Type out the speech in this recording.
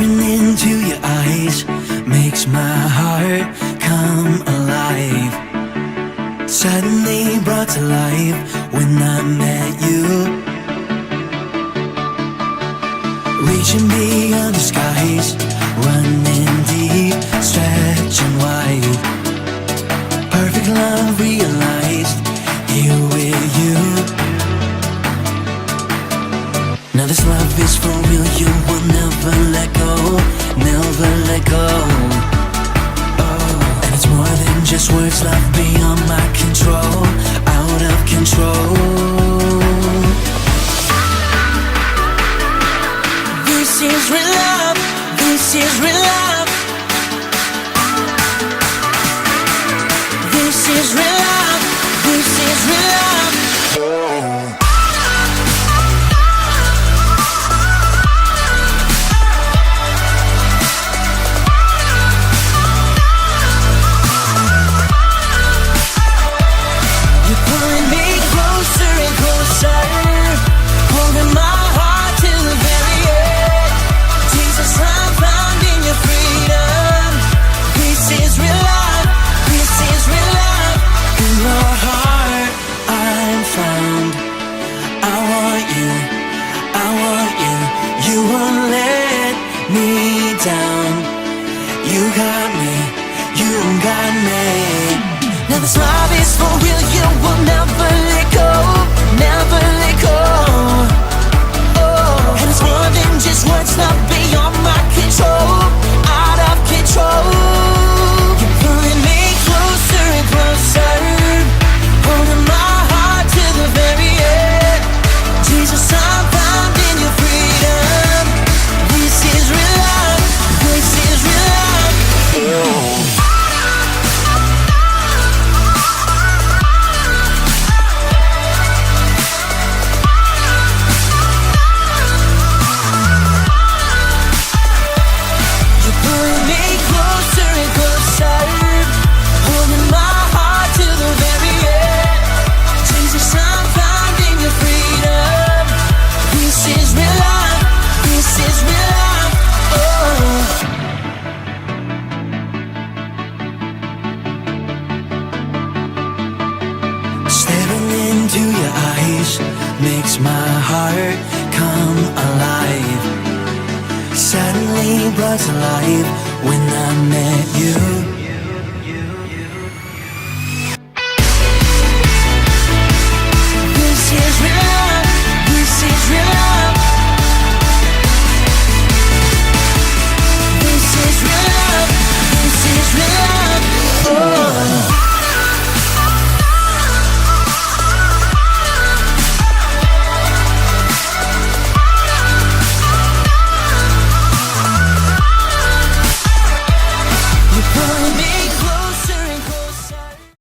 Staring into your eyes makes my heart come alive. Suddenly brought to life when I met you. Reaching beyond the skies, running deep, stretching wide. Perfect love realized, here with you. Now this love is for real, you will never let go, never let go. Oh, and it's more than just words, love beyond my control, out of control. This is real love, this is real love. This is real love, this is real love. Oh. You got me, you got me. Now this love is for real, you will never let go, never let go. Oh, and it's more than just words, love beyond my control, out of control. You're pulling me closer and closer, holding my heart to the very end. Jesus, I'm found in your freedom. This is real love, this is real love. Staring into your eyes makes my heart come alive. Suddenly brought to life when I met you.